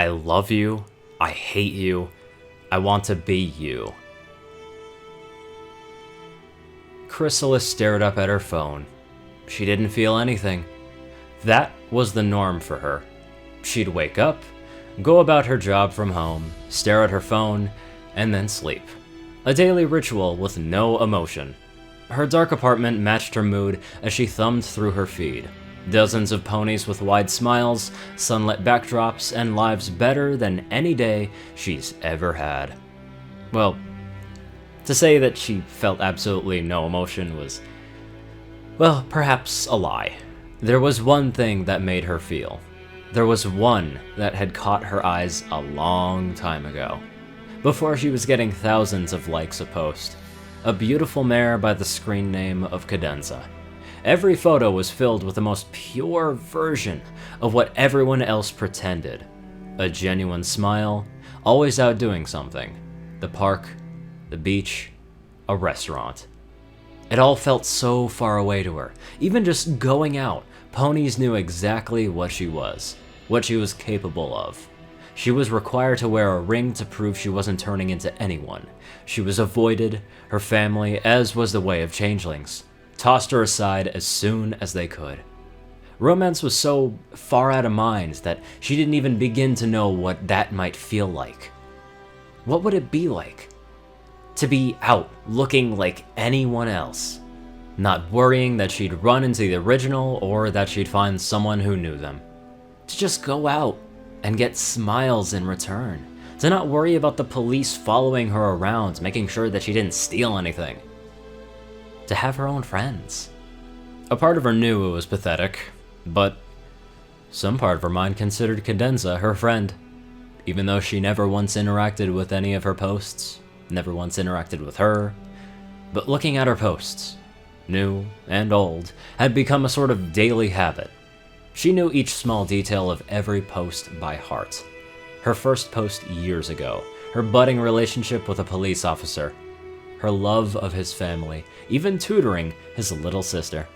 I love you. I hate you. I want to be you. Chrysalis stared up at her phone. She didn't feel anything. That was the norm for her. She'd wake up, go about her job from home, stare at her phone, and then sleep. A daily ritual with no emotion. Her dark apartment matched her mood as she thumbed through her feed. Dozens of ponies with wide smiles, sunlit backdrops, and lives better than any day she's ever had. Well, to say that she felt absolutely no emotion was, well, perhaps a lie. There was one thing that made her feel. There was one that had caught her eyes a long time ago, before she was getting thousands of likes a post. A beautiful mare by the screen name of Cadenza. Every photo was filled with the most pure version of what everyone else pretended. A genuine smile, always out doing something. The park, the beach, a restaurant. It all felt so far away to her. Even just going out, ponies knew exactly what she was capable of. She was required to wear a ring to prove she wasn't turning into anyone. She was avoided, her family, as was the way of changelings, tossed her aside as soon as they could. Romance was so far out of mind that she didn't even begin to know what that might feel like. What would it be like? To be out looking like anyone else, not worrying that she'd run into the original or that she'd find someone who knew them. To just go out and get smiles in return. To not worry about the police following her around, making sure that she didn't steal anything. To have her own friends. A part of her knew it was pathetic, but some part of her mind considered Cadenza her friend, even though she never once interacted with any of her posts, never once interacted with her. But looking at her posts, new and old, had become a sort of daily habit. She knew each small detail of every post by heart. Her first post years ago, her budding relationship with a police officer, her love of his family, even tutoring his little sister.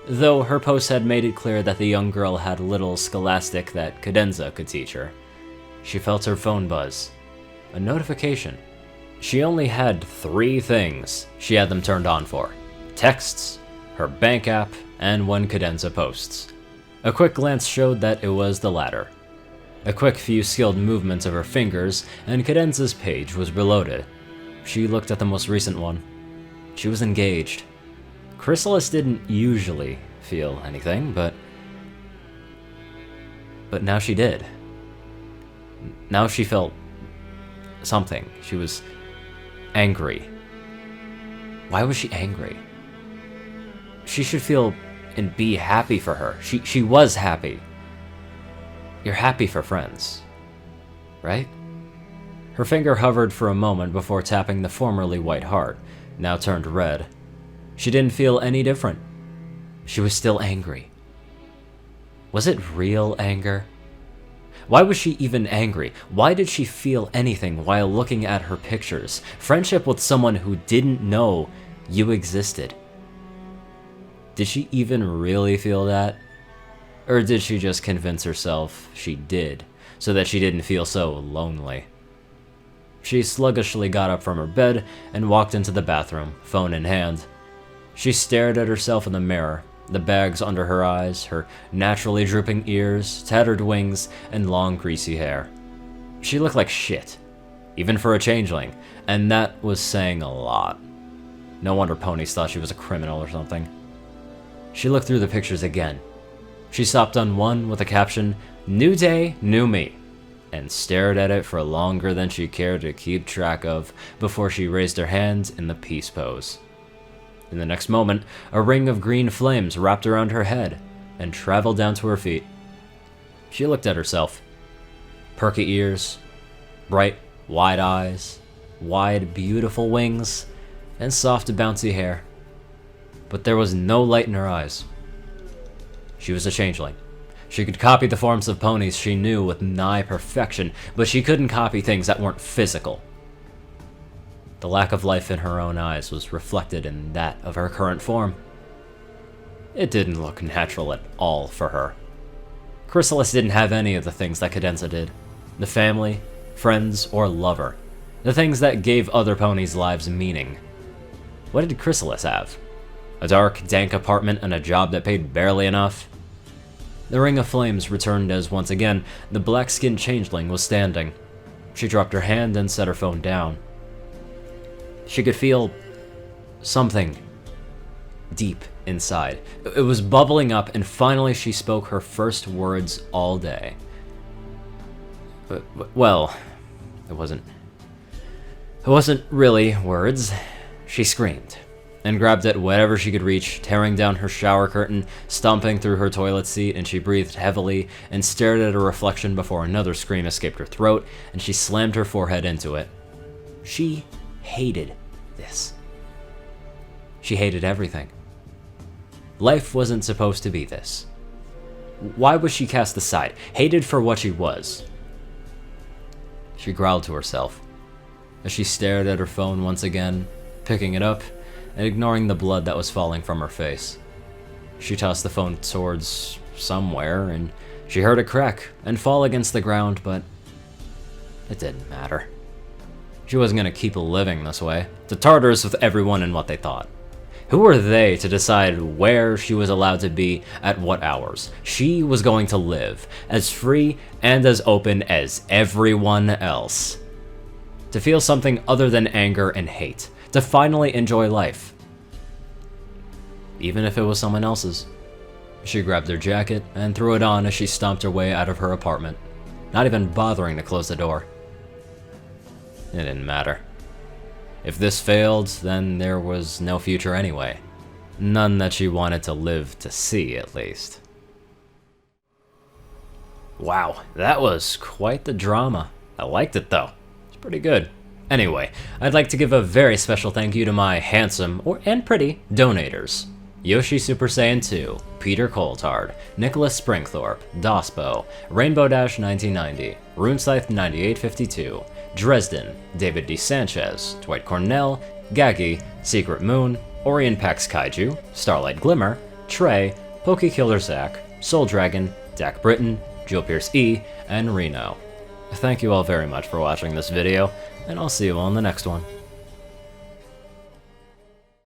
Though her post had made it clear that the young girl had little scholastic that Cadenza could teach her. She felt her phone buzz. A notification. She only had 3 things she had them turned on for. Texts, her bank app, and when Cadenza posts. A quick glance showed that it was the latter. A quick few skilled movements of her fingers, and Cadenza's page was reloaded. She looked at the most recent one. She was engaged. Chrysalis didn't usually feel anything, but now she did. Now she felt something. She was angry. Why was she angry? She should feel and be happy for her. She was happy. You're happy for friends, right? Her finger hovered for a moment before tapping the formerly white heart, now turned red. She didn't feel any different. She was still angry. Was it real anger? Why was she even angry? Why did she feel anything while looking at her pictures? Friendship with someone who didn't know you existed. Did she even really feel that? Or did she just convince herself she did, so that she didn't feel so lonely? She sluggishly got up from her bed and walked into the bathroom, phone in hand. She stared at herself in the mirror, the bags under her eyes, her naturally drooping ears, tattered wings, and long greasy hair. She looked like shit, even for a changeling, and that was saying a lot. No wonder ponies thought she was a criminal or something. She looked through the pictures again. She stopped on one with a caption, "New day, new me," and stared at it for longer than she cared to keep track of before she raised her hands in the peace pose. In the next moment, a ring of green flames wrapped around her head and traveled down to her feet. She looked at herself. Perky ears, bright, wide eyes, wide, beautiful wings, and soft, bouncy hair. But there was no light in her eyes. She was a changeling. She could copy the forms of ponies she knew with nigh perfection, but she couldn't copy things that weren't physical. The lack of life in her own eyes was reflected in that of her current form. It didn't look natural at all for her. Chrysalis didn't have any of the things that Cadenza did. The family, friends, or lover. The things that gave other ponies' lives meaning. What did Chrysalis have? A dark, dank apartment and a job that paid barely enough? The ring of flames returned as once again, the black-skinned changeling was standing. She dropped her hand and set her phone down. She could feel something deep inside. It was bubbling up, and finally she spoke her first words all day. Well, it wasn't really words. She screamed and grabbed at whatever she could reach, tearing down her shower curtain, stomping through her toilet seat, and she breathed heavily and stared at a reflection before another scream escaped her throat, and she slammed her forehead into it. She hated this. She hated everything. Life wasn't supposed to be this. Why was she cast aside, hated for what she was? She growled to herself as she stared at her phone once again, picking it up and ignoring the blood that was falling from her face. She tossed the phone towards somewhere, and she heard it crack and fall against the ground, but it didn't matter. She wasn't gonna keep living this way, to Tartarus with everyone and what they thought. Who were they to decide where she was allowed to be at what hours? She was going to live, as free and as open as everyone else. To feel something other than anger and hate. To finally enjoy life. Even if it was someone else's. She grabbed her jacket and threw it on as she stomped her way out of her apartment, not even bothering to close the door. It didn't matter. If this failed, then there was no future anyway. None that she wanted to live to see, at least. Wow, that was quite the drama. I liked it though. It's pretty good. Anyway, I'd like to give a very special thank you to my handsome and pretty donators. Yoshi Super Saiyan 2, Peter Coulthard, Nicholas Springthorpe, Dospo, Rainbow Dash 1990, Runescythe 9852, Dresdon, David D. Sanchez, Dwight Cornel, Gagi, Secret Moon, Orion Pax Kaiju, Starlight Glimmer, Trey, Pokekiller Zach, Soul Dragon, Dak Britton, Jewel Pierce E, and Reno. Thank you all very much for watching this video, and I'll see you all in the next one.